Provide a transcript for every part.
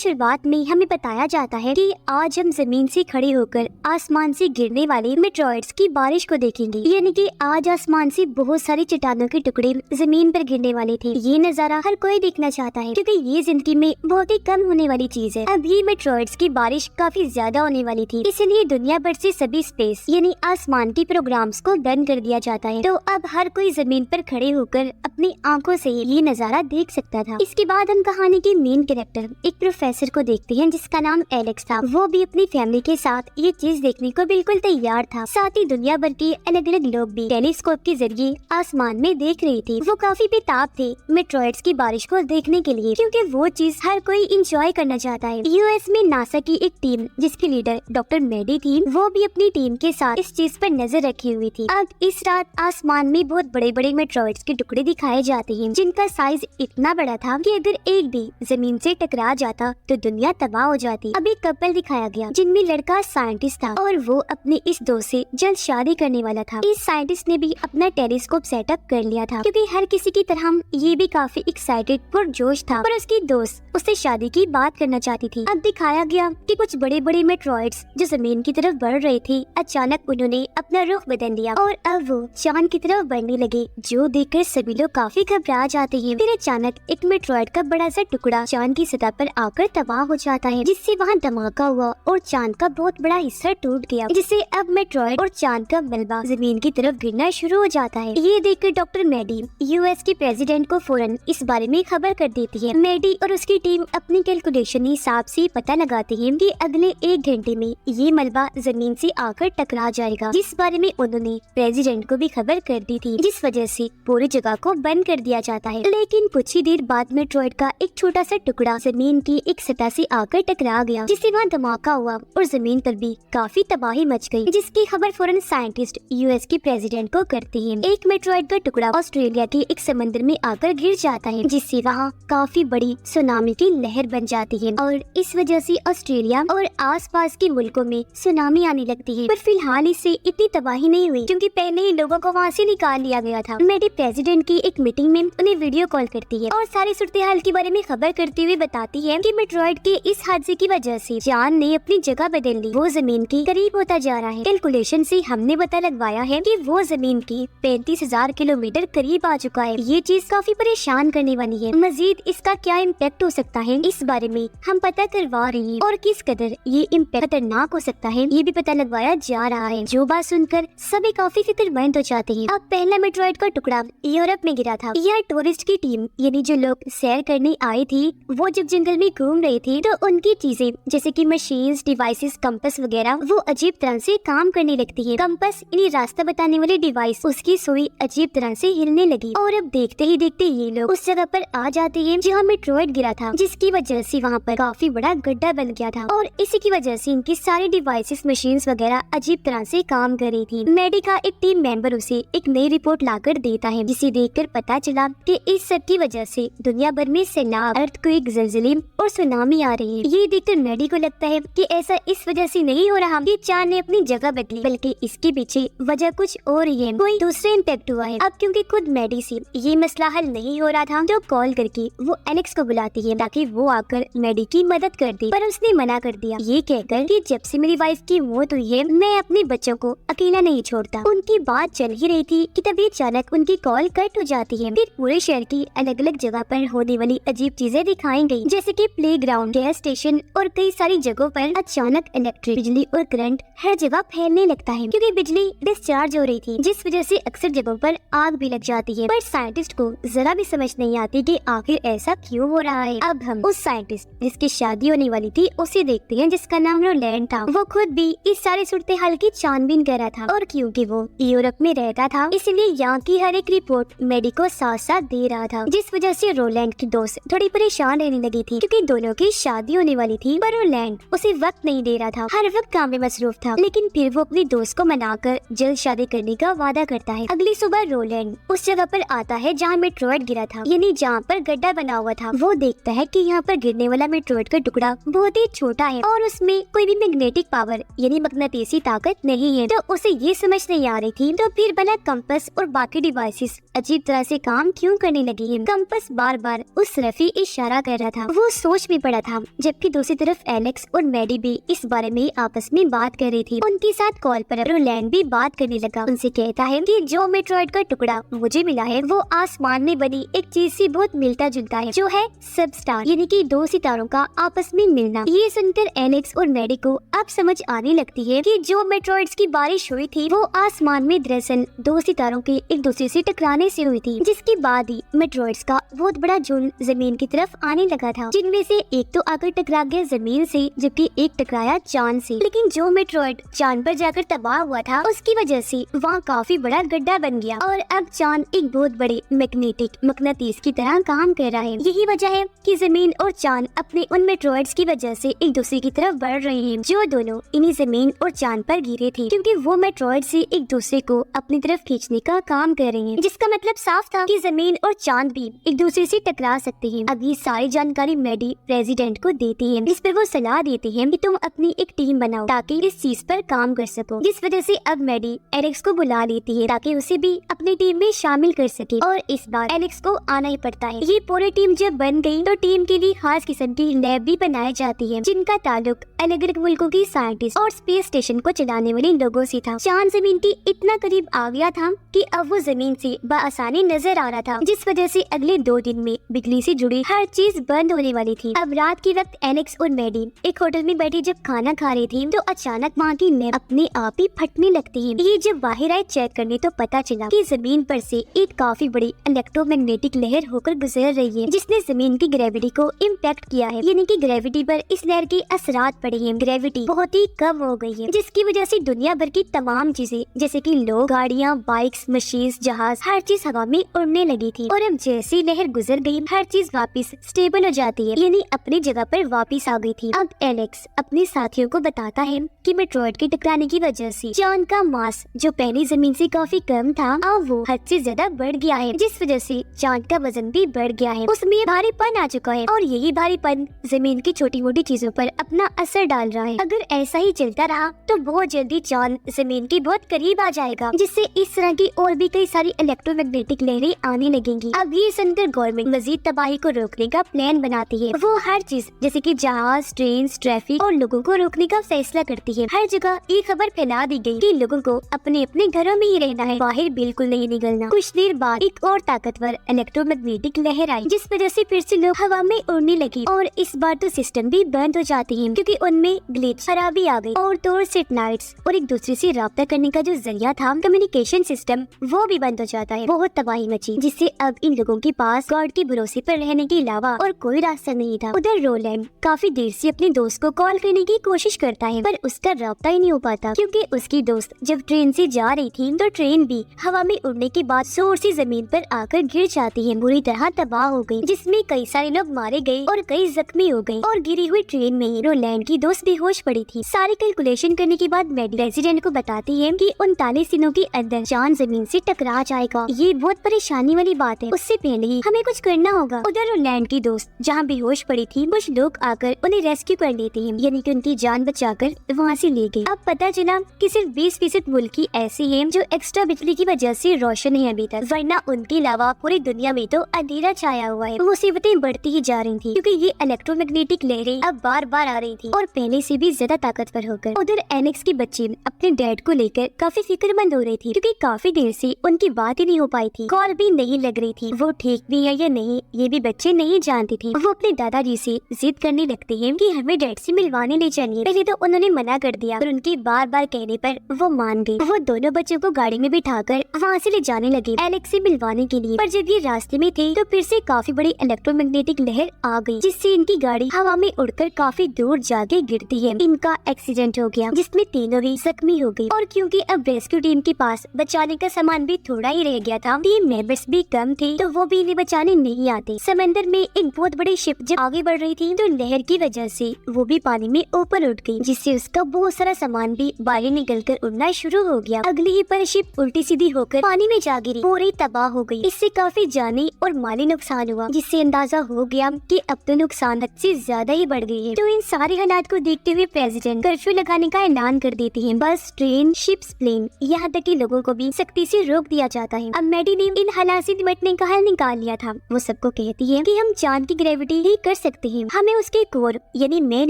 शुरुआत में हमें बताया जाता है कि आज हम जमीन से खड़े होकर आसमान से गिरने वाले मेट्रॉइड्स की बारिश को देखेंगे। यानी कि आज आसमान से बहुत सारी चट्टानों के टुकड़े जमीन पर गिरने वाले थे। ये नजारा हर कोई देखना चाहता है क्योंकि ये जिंदगी में बहुत ही कम होने वाली चीज है। अब ये मेट्रॉइड्स की बारिश काफी ज्यादा होने वाली थी, इसलिए दुनिया भर से सभी स्पेस यानी आसमान के प्रोग्राम्स को बंद कर दिया जाता है। तो अब हर कोई जमीन पर खड़े होकर अपनी आंखों से ये नजारा देख सकता था। इसके बाद हम कहानी के मेन कैरेक्टर एक प्रोफेसर को देखते हैं जिसका नाम एलेक्स था। वो भी अपनी फैमिली के साथ ये चीज देखने को बिल्कुल तैयार था। साथ ही दुनिया भर के अलग अलग लोग भी टेलीस्कोप के जरिए आसमान में देख रहे थे। वो काफी बेताब थे मेट्रॉइड्स की बारिश को देखने के लिए क्योंकि वो चीज हर कोई इंजॉय करना चाहता है। यूएस में नासा की एक टीम जिसकी लीडर डॉक्टर मेडी थी, वो भी अपनी टीम के साथ इस चीज पर नजर रखी हुई थी। अब इस रात आसमान में बहुत बड़े बड़े मेट्रॉइड्स के टुकड़े दिखाए जाते हैं जिनका साइज इतना बड़ा था कि अगर एक भी जमीन से टकरा जाता तो दुनिया तबाह हो जाती। अब एक कपल दिखाया गया जिनमें लड़का साइंटिस्ट था और वो अपने इस दोस्त से जल्द शादी करने वाला था। इस साइंटिस्ट ने भी अपना टेलीस्कोप सेटअप कर लिया था क्योंकि हर किसी की तरह ये भी काफी एक्साइटेड और जोश था, पर उसकी दोस्त उससे शादी की बात करना चाहती थी। अब दिखाया गया कि कुछ बड़े बड़े मेट्रॉइड्स जो जमीन की तरफ बढ़ रहे थे, अचानक उन्होंने अपना रुख बदल लिया और अब वो चांद की तरफ बढ़ने लगे, जो देखकर सभी लोग काफी घबरा जाते हैं। फिर अचानक एक मेट्रॉइड का बड़ा सा टुकड़ा चांद की सतह पर आकर तबाह हो जाता है, जिससे वहाँ धमाका हुआ और चांद का बहुत बड़ा हिस्सा टूट गया, जिससे अब मेट्रॉइड और चांद का मलबा जमीन की तरफ गिरना शुरू हो जाता है। ये देखकर डॉक्टर मेडी यूएस के प्रेसिडेंट को फौरन इस बारे में खबर कर देती है। मेडी और उसकी टीम अपनी कैलकुलेशन हिसाब से पता लगाते हैं कि अगले 1 घंटे में ये मलबा जमीन से आकर टकरा जाएगा, जिस बारे में उन्होंने प्रेसिडेंट को भी खबर कर दी थी, जिस वजह से पूरी जगह को बंद कर दिया जाता है। लेकिन कुछ ही देर बाद मेट्रॉइड का एक छोटा सा टुकड़ा जमीन की एक सतह से आकर टकरा गया, जिससे वहाँ धमाका हुआ और जमीन पर भी काफी तबाही मच गई, जिसकी खबर फौरन साइंटिस्ट यूएस के प्रेसिडेंट को करते हैं। एक मेट्रॉइड का टुकड़ा ऑस्ट्रेलिया के एक समंदर में आकर गिर जाता है, जिससे वहाँ काफी बड़ी सुनामी की लहर बन जाती है और इस वजह से ऑस्ट्रेलिया और आसपास के मुल्कों में सुनामी आने लगती है। पर फिलहाल इससे इतनी तबाही नहीं हुई क्योंकि पहले ही लोगों को वहाँ से निकाल लिया गया था। मेडी प्रेसिडेंट की एक मीटिंग में उन्हें वीडियो कॉल करती है और सारी सूरत हाल के बारे में खबर करते हुए बताती है कि मेट्रॉइड के इस हादसे की वजह से चांद ने अपनी जगह बदल ली, वो जमीन के करीब होता जा रहा है। कैलकुलेशन से हमने पता लगवाया है कि वो जमीन की 35,000 किलोमीटर करीब आ चुका है। ये चीज काफी परेशान करने वाली है। मजीद इसका क्या इम्पैक्ट हो सकता है इस बारे में हम पता करवा रहे हैं और किस कदर ये इम्पैक्ट खतरनाक हो सकता है ये भी पता लगवाया जा रहा है। जो बात सुनकर सभी काफी फिक्रमंद हो जाते हैं। अब पहला मेट्रॉइड का टुकड़ा यूरोप में गिरा था। यह टूरिस्ट की टीम यानी जो लोग सैर करने आए थे, वो जब जंगल में घूम रहे थे तो उनकी चीजें जैसे कि मशीन्स, डिवाइसेस, कंपास वगैरह वो अजीब तरह से काम करने लगती है। कंपास यानी रास्ता बताने वाली डिवाइस, उसकी सुई अजीब तरह से हिलने लगी और अब देखते ही देखते ये लोग उस जगह पर आ जाते हैं जहाँ मेट्रॉइड गिरा था, जिसकी वजह से वहाँ पर काफी बड़ा गड्ढा बन गया था और इसी की वजह से इनकी सारी डिवाइसेस, मशीन्स वगैरह अजीब तरह से काम कर रही थी। मेडी का एक टीम मेंबर उसे एक नई रिपोर्ट लाकर देता है, जिसे देखकर पता चला कि इस सब की वजह से दुनिया भर में सैलाब, अर्थक्वेक, ज़लज़ले और सुनामी आ रही है। ये देखकर मेडी को लगता है कि ऐसा इस वजह से नहीं हो रहा कि चांद ने अपनी जगह बदली, बल्कि इसके पीछे वजह कुछ और ही है, कोई दूसरा इम्पैक्ट हुआ है। अब क्योंकि खुद मेडी से ये मसला हल नहीं हो रहा था तो कॉल करके वो एलेक्स को बुलाती है ताकि वो आकर मेडी की मदद कर दे, पर उसने मना कर दिया ये कहकर कि जब से मेरी वाइफ की मौत हुई है मैं अपने बच्चों को अकेला नहीं छोड़ता। उनकी बात चल ही रही थी कि तभी अचानक उनकी कॉल कट हो जाती है। फिर पूरे शहर की अलग अलग जगह पर होने वाली अजीब चीजें दिखाई गई, जैसे कि प्लेग्राउंड, गैस स्टेशन और कई सारी जगहों पर अचानक इलेक्ट्रिक बिजली और करंट हर जगह फैलने लगता है क्योंकि बिजली डिस्चार्ज हो रही थी, जिस वजह से अक्सर जगहों पर आग भी लग जाती है। पर साइंटिस्ट को जरा भी समझ नहीं आती कि आखिर ऐसा क्यों हो रहा है। अब हम उस साइंटिस्ट जिसकी शादी होने वाली थी उसे देखते हैं, जिसका नाम रोलैंड था। वो खुद भी इस सारे सूरत हाल की छानबीन कर रहा था और क्योंकि वो यूरोप में रहता था इसलिए यहाँ की हर एक रिपोर्ट मेडी को साथ साथ दे रहा था, जिस वजह से रोलैंड की दोस्त थोड़ी परेशान रहने लगी थी क्योंकि दोनों की शादी होने वाली थी। पर रोलैंड उसे वक्त नहीं दे रहा था, हर वक्त काम में मसरूफ था। लेकिन फिर वो अपनी दोस्त को मनाकर जल्द शादी करने का वादा करता है। अगली सुबह रोलैंड उस जगह पर आता है जहाँ मेट्रॉइड गिरा था, यानी जहाँ पर गड्ढा बना हुआ था। वो देखता है कि यहाँ पर गिरने वाला मेट्रॉइड का टुकड़ा बहुत ही छोटा है और उसमें कोई भी मैग्नेटिक पावर यानी मकनातीसी ताकत नहीं है। तो उसे ये समझ नहीं आ रही थी तो फिर भला कंपास और बाकी डिवाइसेस अजीब तरह से काम क्यों करने लगी है। कंपास बार बार उस तरफ ही इशारा कर रहा था। वो सोच में में पड़ा था, जबकि दूसरी तरफ एलेक्स और मैडी भी इस बारे में आपस में बात कर रही थी। उनके साथ कॉल पर रोलैंड भी बात करने लगा। उनसे कहता है कि जो मेट्रॉइड का टुकड़ा मुझे मिला है वो आसमान में बनी एक चीज से बहुत मिलता जुलता है, जो है सबस्टार, यानी कि दो सितारों का आपस में मिलना। ये सुनकर एलेक्स और मैडी को अब समझ आने लगती है कि जो मेट्रॉइड्स की बारिश हुई थी वो आसमान में दरअसल दो सितारों के एक दूसरे से टकराने से हुई थी, जिसके बाद ही मेट्रॉइड्स का बहुत बड़ा झुंड जमीन की तरफ आने लगा था, जिनमें से एक तो आकर टकरा गया जमीन से, जबकि एक टकराया चांद से। लेकिन जो मेट्रॉइड चांद पर जाकर तबाह हुआ था उसकी वजह से वहाँ काफी बड़ा गड्ढा बन गया और अब चांद एक बहुत बड़े मैग्नेटिक मकनातीस की तरह काम कर रहा है। यही वजह है कि जमीन और चांद अपने उन मेट्रॉइड्स की वजह से एक दूसरे की तरफ बढ़ रहे हैं, जो दोनों इन्हीं जमीन और चांद पर गिरे थे, क्योंकि वो मेट्रॉइड से एक दूसरे को अपनी तरफ खींचने का काम कर रहे हैं, जिसका मतलब साफ था कि जमीन और चांद भी एक दूसरे से टकरा सकते हैं। अब ये सारी जानकारी मैडी प्रेसिडेंट को देती है, जिस पर वो सलाह देती है कि तुम अपनी एक टीम बनाओ ताकि इस चीज पर काम कर सको, जिस वजह से अब मैडी एलेक्स को बुला लेती है ताकि उसे भी अपनी टीम में शामिल कर सके। और इस बार एलेक्स को आना ही पड़ता है। ये पूरी टीम जब बन गई तो टीम के लिए खास किस्म की लैब भी बनाई जाती है, जिनका ताल्लुक अलग अलग मुल्कों की साइंटिस्ट और स्पेस स्टेशन को चलाने वाले लोगों से था। चांद जमीन के इतना करीब आ गया था कि अब वो जमीन से बआसानी नजर आ रहा था, जिस वजह से अगले 2 दिन में बिजली से जुड़ी हर चीज बंद होने वाली थी। अब रात के वक्त एलेक्स और मैडी एक होटल में बैठी जब खाना खा रही थी तो अचानक वहाँ की लैब अपने आप ही फटने लगती है। ये जब बाहर आए चेक करने तो पता चला कि जमीन पर से एक काफी बड़ी इलेक्ट्रोमैग्नेटिक लहर होकर गुजर रही है, जिसने जमीन की ग्रेविटी को इम्पैक्ट किया है, यानी कि ग्रेविटी पर इस लहर के असरात पड़े हैं। ग्रेविटी बहुत ही कम हो गई है, जिसकी वजह से दुनिया भर की तमाम चीजें जैसे कि लोग, गाड़ियाँ, बाइक्स, मशीन, जहाज, हर चीज हवा में उड़ने लगी थी। और अब जैसी लहर गुजर गई हर चीज वापस स्टेबल हो जाती है, यानी अपनी जगह पर वापस आ गई थी। अब एलेक्स अपने साथियों को बताता है कि मेट्रॉइड के टकराने की वजह से चांद का मास जो पहले जमीन से काफी कम था अब वो हद से ज्यादा बढ़ गया है, जिस वजह से चांद का वजन भी बढ़ गया है, उसमें भारीपन आ चुका है और यही भारीपन जमीन की छोटी मोटी चीजों पर अपना असर डाल रहा है। अगर ऐसा ही चलता रहा तो बहुत जल्दी चांद जमीन के बहुत करीब आ जाएगा, जिससे इस तरह की और भी कई सारी इलेक्ट्रोमैग्नेटिक लहरें आने लगेंगी। अब ये सुनकर गवर्नमेंट मजीद तबाही को रोकने का प्लान बनाती है। वो हर चीज जैसे कि जहाज, ट्रेन, ट्रैफिक और लोगों को रोकने का फैसला करती है। हर जगह ये खबर फैला दी गई कि लोगों को अपने अपने घरों में ही रहना है, बाहर बिल्कुल नहीं निकलना। कुछ देर बाद एक और ताकतवर इलेक्ट्रोमैग्नेटिक लहर आई, जिस वजह से फिर से लोग हवा में उड़ने लगे और इस बार तो सिस्टम भी बंद हो जाती है, क्योंकि उनमें ग्लिच, खराबी आ गई और तो सैटेलाइट्स और एक दूसरे से राब्ता करने का जो जरिया था, कम्युनिकेशन सिस्टम, वो भी बंद हो जाता है। बहुत तबाही मची, जिससे अब इन लोगों के पास गॉड के भरोसे पर रहने के अलावा और कोई रास्ता नहीं था। उधर रोलैंड काफी देर से अपने दोस्त को कॉल करने की कोशिश करता है, पर उसका राब्ता ही नहीं हो पाता, क्योंकि उसकी दोस्त जब ट्रेन से जा रही थी तो ट्रेन भी हवा में उड़ने के बाद जोर से जमीन पर आकर गिर जाती है, बुरी तरह तबाह हो गई, जिसमें कई सारे लोग मारे गए और कई जख्मी हो गए। और गिरी हुई ट्रेन में ही रोलैंड की दोस्त बेहोश पड़ी थी। सारे कैलकुलेशन करने के बाद मैडी प्रेसिडेंट को बताती है कि 39 दिनों के अंदर चांद जमीन से टकरा जाएगा। ये बहुत परेशानी वाली बात है, उससे पहले ही हमें कुछ करना होगा। उधर रोलैंड की दोस्त जहाँ बेहोश पड़ी थी, कुछ लोग आकर उन्हें रेस्क्यू कर लेते हैं, यानी कि उनकी जान बचाकर वहाँ से ले गए। अब पता चला कि सिर्फ 20% मुल्क ही ऐसे हैं जो एक्स्ट्रा बिजली की वजह से रोशन है अभी तक, वरना उनके अलावा पूरी दुनिया में तो अंधेरा छाया हुआ है। मुसीबतें बढ़ती ही जा रही थी, क्योंकि ये इलेक्ट्रोमैग्नेटिक लहरें अब बार बार आ रही थी और पहले से भी ज्यादा ताकतवर होकर। उधर एलेक्स की बच्ची अपने डैड को लेकर काफी फिक्रमंद हो रही थी, क्योंकि काफी देर से उनकी बात ही नहीं हो पाई थी, कॉल भी नहीं लग रही थी। वो ठीक भी है या नहीं ये भी बच्चे नहीं जानती थी। वो अपने दादाजी से जिद करने लगती है कि हमें डैड से मिलवाने ले चलिए। पहले तो उन्होंने मना कर दिया, पर उनके बार बार कहने पर वो मान गई। वो दोनों बच्चों को गाड़ी में बिठाकर वहाँ से ले जाने लगे एलेक्स से मिलवाने के लिए। पर जब ये रास्ते में थे तो फिर से काफी बड़ी इलेक्ट्रोमैग्नेटिक लहर आ गई, जिससे इनकी गाड़ी हवा में उड़कर काफी दूर जाके गिरती है। इनका एक्सीडेंट हो गया, जिसमें तीनों ही जख्मी हो गई। और क्योंकि अब रेस्क्यू टीम के पास बचाने का सामान भी थोड़ा ही रह गया था, टीम मेंबर्स भी कम थे, तो वो भी इन्हें बचाने नहीं आते। समंदर में एक बहुत बड़ी शिप जब आगे बढ़ रही थी तो लहर की वजह से वो भी पानी में ऊपर उठ गई, जिससे उसका बहुत सारा सामान भी बाहर निकलकर उड़ना शुरू हो गया। अगली ही पर शिप उल्टी सीधी होकर पानी में जा गिरी, पूरी तबाह हो गई। इससे काफी जानी और माली नुकसान हुआ, जिससे अंदाजा हो गया कि अब तो नुकसान हद से ज्यादा ही बढ़ गई है। तो इन सारे हालात को देखते हुए प्रेसिडेंट कर्फ्यू लगाने का ऐलान कर देती है। बस, ट्रेन, शिप्स, प्लेन, यहाँ तक कि लोगों को भी सख्ती से रोक दिया जाता है। अब मैडी ने इन हालात से निपटने का हल निकाल लिया था। वो सबको कहती है कि हम चांद की ग्रेविटी ठीक कर सकते हैं। हमें उसके कोर यानी मेन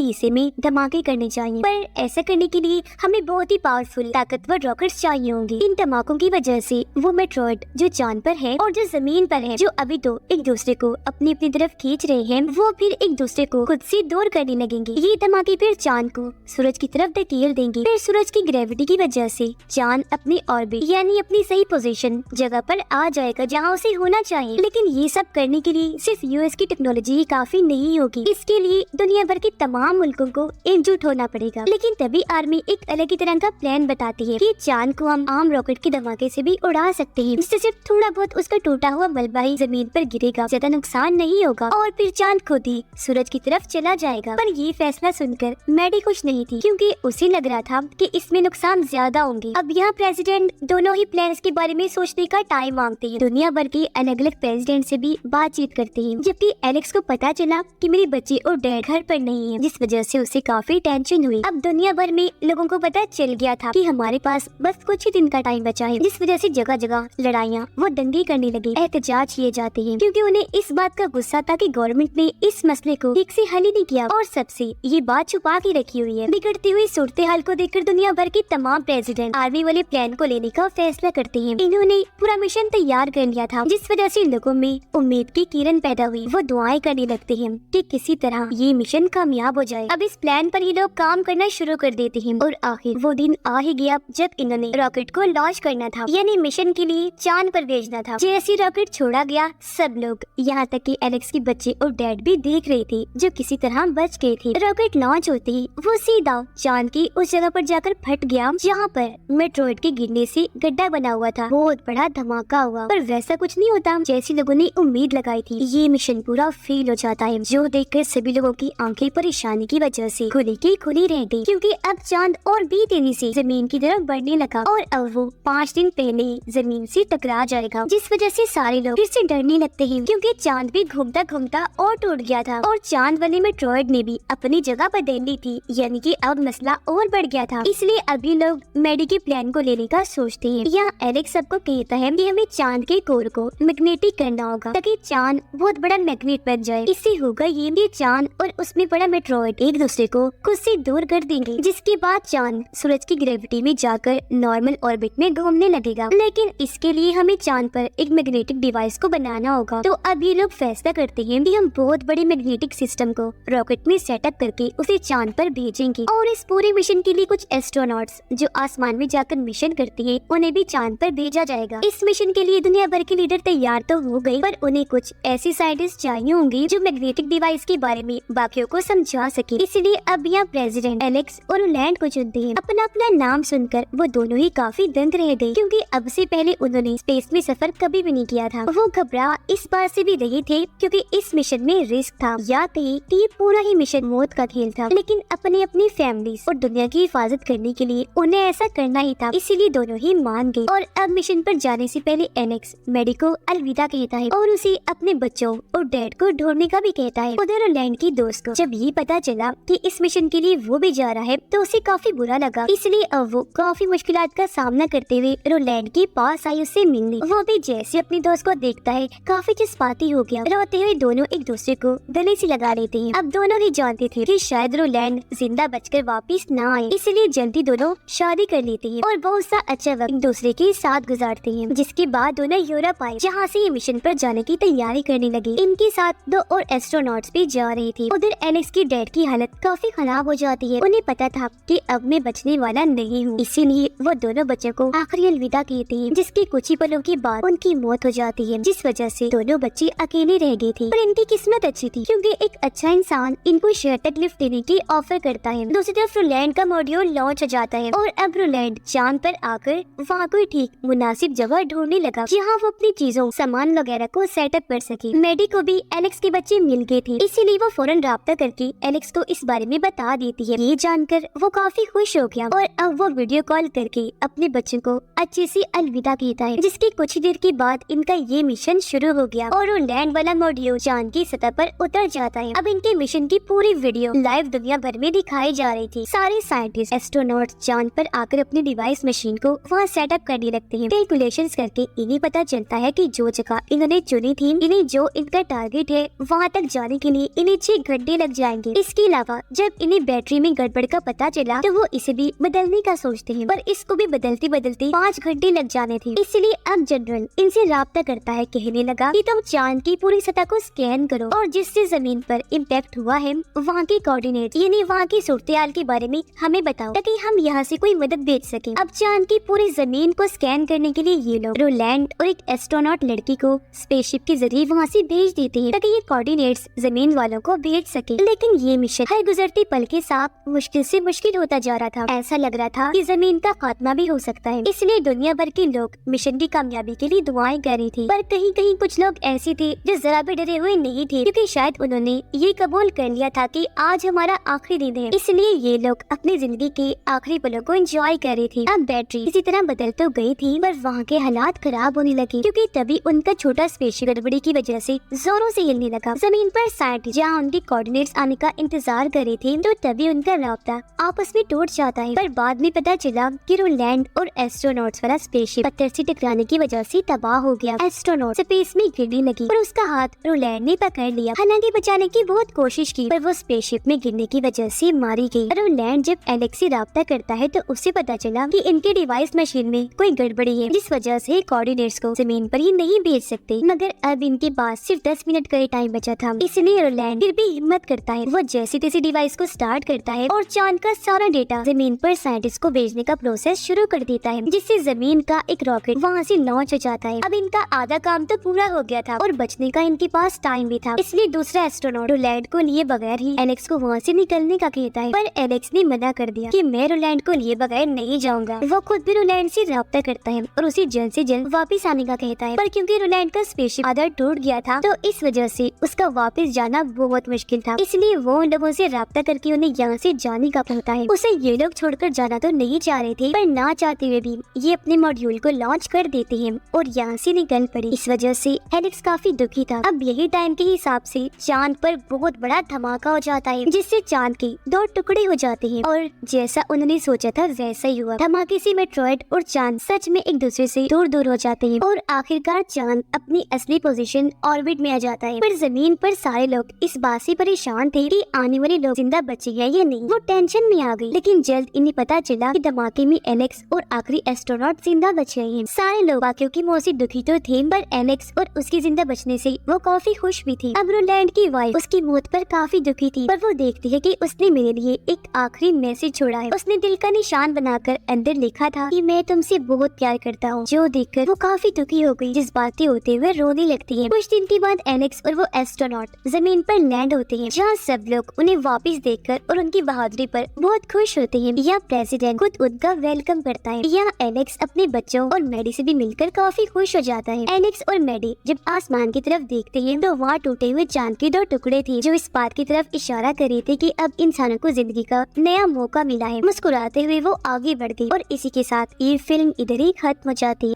हिस्से में धमाके करने चाहिए, पर ऐसा करने के लिए हमें बहुत ही पावरफुल ताकतवर रॉकेट्स चाहिए होंगे। इन धमाकों की वजह से वो मेट्रॉइड जो चांद पर है और जो जमीन पर है, जो अभी तो एक दूसरे को अपनी अपनी तरफ खींच रहे हैं, वो फिर एक दूसरे को खुद से दूर करने लगेंगे। ये धमाके फिर चांद को सूरज की तरफ धकेल देंगे। फिर सूरज की ग्रेविटी की वजह से चांद अपनी ऑर्बिट यानी अपनी सही पोजीशन जगह पर आ जाएगा जहाँ उसे होना चाहिए। लेकिन ये सब करने के लिए सिर्फ यूएस की टेक्नोलॉजी काफी नहीं होगी, इसके लिए दुनिया भर के तमाम मुल्कों को एकजुट होना पड़ेगा। लेकिन तभी आर्मी एक अलग ही तरह का प्लान बताती है कि चांद को हम आम रॉकेट के धमाके से भी उड़ा सकते हैं, जिससे सिर्फ थोड़ा बहुत उसका टूटा हुआ मलबा ही जमीन पर गिरेगा, ज्यादा नुकसान नहीं होगा और फिर चांद खुद ही सूरज की तरफ चला जाएगा। पर ये फैसला सुनकर मैडी खुश नहीं थी, क्योंकि उसे लग रहा था कि इसमें नुकसान ज्यादा होंगे। अब यहाँ प्रेसिडेंट दोनों ही प्लान्स के बारे में सोचने का टाइम मांगते हैं, दुनिया भर के अलग अलग प्रेसिडेंट से भी बातचीत करते हैं। जबकि एलेक्स को पता चला कि मेरे बच्चे और डैड घर पर नहीं है, जिस वजह से उसे काफी टेंशन हुई। अब दुनिया भर में लोगों को पता चल गया था कि हमारे पास बस कुछ ही दिन का टाइम बचा है, जिस वजह से जगह जगह लड़ाइयाँ वो दंगे करने लगे, एहतजाज किए जाते हैं, क्योंकि उन्हें इस बात का गुस्सा था कि गवर्नमेंट ने इस मसले को ठीक से हल ही नहीं किया और सबसे ये बात छुपा के रखी हुई है। बिगड़ती हुई सूरत हाल को देखकर दुनिया भर के तमाम प्रेसिडेंट आर्मी वाले प्लान को लेने का फैसला करते हैं। इन्होंने पूरा मिशन तैयार कर लिया था, जिस वजह से लोगों में उम्मीद की किरण पैदा हुई। वो दुआएं करने लगते हैं कि किसी तरह ये मिशन कामयाब हो जाए। अब इस प्लान पर ये लोग काम करना शुरू कर देते हैं और आखिर वो दिन आ ही गया जब इन्होंने रॉकेट को लॉन्च करना था, यानी मिशन के लिए चांद पर भेजना था। जैसे रॉकेट छोड़ा गया, सब लोग यहाँ तक कि एलेक्स के बच्चे और डैड भी देख रहे थे, जो किसी तरह बच गए थे। रॉकेट लॉन्च होते ही वो सीधा चांद की उस जगह पर जाकर फट गया जहाँ पर मेट्रॉइड के गिरने से गड्ढा बना हुआ था। बहुत बड़ा धमाका हुआ, पर वैसा कुछ नहीं होता जैसी लोगों ने उम्मीद लगाई थी। ये मिशन पूरा फेल हो जाता है, जो देखकर सभी लोगों की आंखें परेशानी की वजह से खुली की खुली रह गई, क्योंकि अब चांद और भी तेजी से जमीन की तरफ बढ़ने लगा और अब वो 5 दिन पहले ही जमीन से टकरा जाएगा, जिस वजह से सारे लोग फिर से डरने लगते हैं, क्योंकि चांद भी घूमता घूमता और टूट गया था और चांद वाले मेट्रॉइड ने भी अपनी जगह बदल ली थी, यानी कि अब मसला और बढ़ गया था। इसलिए अभी लोग मैडी के प्लान को लेने का सोचते हैं। यहाँ एलेक्स सबको कहता है कि हमें चांद के कोर को मैग्नेटिक करना होगा ताकि चांद बहुत बड़ा मैग्नेट बन जाए। इससे होगा ये कि चांद और उसमें बड़ा मेट्रॉइड एक दूसरे को खुद से दूर कर देंगे, जिसके बाद चांद सूरज की ग्रेविटी में जाकर नॉर्मल ऑर्बिट में घूमने लगेगा। लेकिन इसके लिए हमें चांद पर एक मैग्नेटिक डिवाइस को बनाना होगा। तो अब ये लोग फैसला करते हैं कि हम बहुत बड़े मैग्नेटिक सिस्टम को रॉकेट में सेटअप करके उसे चांद पर भेजेंगे और इस पूरे मिशन के लिए कुछ एस्ट्रोनॉट्स जो आसमान में जाकर मिशन करते हैं उन्हें भी चांद पर भेजा जाएगा। इस मिशन के लिए दुनिया भर के लीडर तैयार तो हो गए, पर उन्हें कुछ ऐसे साइंटिस्ट चाहिए होंगे जो मैग्नेटिक डिवाइस के बारे में बाकियों को समझा सके। इसलिए अब यहाँ प्रेसिडेंट एलेक्स और रोलैंड को चुनते हैं। अपना अपना नाम सुनकर वो दोनों ही काफी दंग रह गए, क्योंकि अब से पहले उन्होंने स्पेस में सफर कभी भी नहीं किया था। वो घबरा इस बात से भी रहे थे क्योंकि इस मिशन में रिस्क था, या कहीं कि ये पूरा ही मिशन मौत का खेल था। लेकिन अपनी अपनी फैमिली और दुनिया की हिफाजत करने के लिए उन्हें ऐसा करना ही था, इसीलिए दोनों ही मान गए। और अब मिशन पर जाने से पहले एलेक्स मैडी को अलविदा कहता है और उसे अपने बच्चों और डैड को ढूंढने का भी कहता है। उधर रोलैंड की दोस्त को जब ये पता चला कि इस मिशन के लिए वो भी जा रहा है तो उसे काफी बुरा लगा, इसलिए अब वो काफी मुश्किलात का सामना करते हुए रोलैंड के पास आई उससे मिलने। वो भी जैसे अपनी दोस्त को देखता है काफी जज्बाती हो गया। रोते हुए दोनों एक दूसरे को गले से लगा लेते हैं। अब दोनों ही जानते थे कि शायद रोलैंड जिंदा बचकर वापस ना आए, इसलिए जल्दी दोनों शादी कर लेते हैं और बहुत सा अच्छा वक्त एक दूसरे के साथ गुजारते हैं। जिसके बाद दोनों यूरोप आए, जहाँ से ये मिशन पर जाने की तैयारी करने लगे। इनके साथ 2 और एस्ट्रोनॉट्स भी जा रहे थे। उधर एलेक्स की डैड की हालत काफी खराब हो जाती है। उन्हें पता था कि अब मैं बचने वाला नहीं हूँ, इसीलिए वो दोनों बच्चों को आखिरी अलविदा कहते हैं, जिसके कुछ ही पलों के बाद उनकी मौत हो जाती है, जिस वजह से दोनों बच्चे अकेले रह गए थे। पर इनकी किस्मत अच्छी थी, क्योंकि एक अच्छा इंसान इनको शहर तक लिफ्ट देने की ऑफर करता है। दूसरी तरफ रोलैंड का मॉड्यूल लॉन्च हो जाता है और अब रोलैंड चांद पर आकर वहाँ कोई ठीक मुनासिब जगह ढूंढने लगा, जहाँ वो अपनी चीजों सामान वगैरह को सेटअप कर सके। मैडी को भी एलेक्स के बच्चे मिल गए थे, इसीलिए वो फौरन राब्ता करके एलेक्स को इस बारे में बता देती है। ये जानकर वो काफी खुश हो गया और अब वो वीडियो कॉल करके अपने बच्चों को अच्छे से अलविदा कहता है। जिसकी कुछ ही देर के बाद इनका ये मिशन शुरू हो गया और वो लैंड वाला मॉड्यूल चांद की सतह पर उतर जाता है। अब इनके मिशन की पूरी वीडियो लाइव दुनिया भर में दिखाई जा रही थी। सारे साइंटिस्ट एस्ट्रोनॉट चांद पर आकर अपनी डिवाइस मशीन को वहाँ सेटअप करने लगते हैं। कैलकुलेशंस करके इन्हें पता चलता है कि जो जगह इन्होंने चुनी थी, इन्हें जो इनका टारगेट है वहाँ तक जाने पहुंचाने के लिए इन्हें 6 घंटे लग जाएंगे। इसके अलावा जब इन्हें बैटरी में गड़बड़ का पता चला तो वो इसे भी बदलने का सोचते हैं, पर इसको भी बदलते बदलते 5 घंटे लग जाने थे। इसलिए अब जनरल इनसे राब्ता करता है, कहने लगा कि तुम चांद की पूरी सतह को स्कैन करो और जिससे जमीन पर इम्पैक्ट हुआ है वहाँ के कोऑर्डिनेट यानी वहाँ की सूरत-ए-हाल के बारे में हमें बताओ ताकि हम यहाँ से कोई मदद भेज सके। अब चांद की पूरी जमीन को स्कैन करने के लिए ये लोग रोलैंड और एक एस्ट्रोनॉट लड़की को स्पेसशिप के जरिए वहाँ से भेज देते हैं ताकि ये कोऑर्डिनेट्स जमीन वालों को भेज सके। लेकिन ये मिशन हर गुजरते पल के साथ मुश्किल से मुश्किल होता जा रहा था। ऐसा लग रहा था कि जमीन का खात्मा भी हो सकता है। इसलिए दुनिया भर के लोग मिशन की कामयाबी के लिए दुआएं कर रहे थे, पर कहीं कहीं कुछ लोग ऐसे थे जो जरा भी डरे हुए नहीं थे, क्योंकि शायद उन्होंने ये कबूल कर लिया था कि आज हमारा आखिरी दिन है। इसलिए ये लोग अपनी जिंदगी के आखिरी पलों को एंजॉय कर रहे थे। अब बैटरी इसी तरह बदल तो गई थी, पर वहाँ के हालात खराब होने लगे, क्योंकि तभी उनका छोटा स्पेसशिप गड़बड़ी की वजह से जोरों से हिलने लगा। जमीन पर साइंटिस्ट जहाँ उनके कोऑर्डिनेट्स आने का इंतजार कर रहे थे, तो तभी उनका राब्ता आपस में टूट जाता है। पर बाद में पता चला कि रोलैंड और एस्ट्रोनॉट्स वाला स्पेसशिप पत्थर से टकराने की वजह से तबाह हो गया। एस्ट्रोनॉट स्पेस में गिरने लगी और उसका हाथ रोलैंड ने पकड़ लिया। हालांकि बचाने की बहुत कोशिश की, पर वो स्पेसशिप में गिरने की वजह से मारी गई। रोलैंड जब एलेक्स से राब्ता करता है तो उसे पता चला कि इनके डिवाइस मशीन में कोई गड़बड़ी है, जिस वजह से कोऑर्डिनेट्स को जमीन पर ही नहीं भेज सकते। मगर अब इनके पास सिर्फ 10 मिनट का ही टाइम बचा था, इसलिए रोलैंड फिर भी हिम्मत करता है। वो जैसे तैसे डिवाइस को स्टार्ट करता है और चांद का सारा डेटा जमीन पर साइंटिस्ट को भेजने का प्रोसेस शुरू कर देता है, जिससे जमीन का एक रॉकेट वहाँ से लॉन्च हो जाता है। अब इनका आधा काम तो पूरा हो गया था और बचने का इनके पास टाइम भी था, इसलिए दूसरा एस्ट्रोनॉट रोलैंड को लिए बगैर ही एलेक्स को वहाँ से निकलने का कहता है। पर एलेक्स ने मना कर दिया कि मैं रोलैंड को लिए बगैर नहीं जाऊंगा। वो खुद भी रोलैंड से राब्ता करता है और उसे जल्द से जल्द वापस आने का कहता है, पर क्योंकि रोलैंड का स्पेसशिप आधा टूट गया था तो इस वजह से उसका वापस जाना बहुत मुश्किल था। इसलिए वो उन लोगों से राब्ता करके उन्हें यहाँ से जाने का कहता है। उसे ये लोग छोड़कर जाना तो नहीं चाह रहे थे, पर ना चाहते हुए भी ये अपने मॉड्यूल को लॉन्च कर देते हैं और यहाँ से निकल पड़े। इस वजह से एलेक्स काफी दुखी था। अब यही टाइम के हिसाब से चांद पर बहुत बड़ा धमाका हो जाता है, जिससे चांद के 2 टुकड़े हो जाते हैं और जैसा उन्होंने सोचा था वैसा ही हुआ। धमाके से मेट्रॉइड और चांद सच में एक दूसरे से दूर दूर हो जाते हैं और आखिरकार चांद अपनी असली पोजीशन ऑर्बिट में आ जाता है। पर जमीन पर सारे लोग इस बात से परेशान थे कि आने वाले लोग जिंदा बचे हैं या नहीं। वो टेंशन में आ गई, लेकिन जल्द इन्हें पता चला कि धमाके में एलेक्स और आखिरी एस्ट्रोनॉट जिंदा बच गए हैं। सारे लोग बाकियों की मौत से दुखी तो थे, पर एलेक्स और उसके जिंदा बचने से वो काफी खुश भी थी। अब रोलैंड की वाइफ उसकी मौत पर काफी दुखी थी, पर वो देखती है कि उसने मेरे लिए एक आखिरी मैसेज छोड़ा है। उसने दिल का निशान बनाकर अंदर लिखा था कि मैं तुमसे बहुत प्यार करता हूँ, जो देखकर वो काफी दुखी हो गई। जज्बाती होते हुए रोने लगती है। कुछ दिन के बाद एलेक्स और वो एस्ट्रोनॉट जमीन पर लैंड होते हैं, जहाँ सब लोग उन्हें वापस देखकर और उनकी बहादुरी पर बहुत खुश होते हैं। यहाँ प्रेसिडेंट खुद उनका वेलकम करता है। यहाँ एलेक्स अपने बच्चों और मैडी से भी मिलकर काफी खुश हो जाता है। एलेक्स और मैडी जब आसमान की तरफ देखते हैं तो वहाँ टूटे हुए चांद के 2 टुकड़े थे, जो इस बात की तरफ इशारा कर रहे थे कि अब इंसानों को जिंदगी का नया मौका मिला है। मुस्कुराते हुए वो आगे बढ़ गई और इसी के साथ ये फिल्म इधर ही खत्म हो जाती है।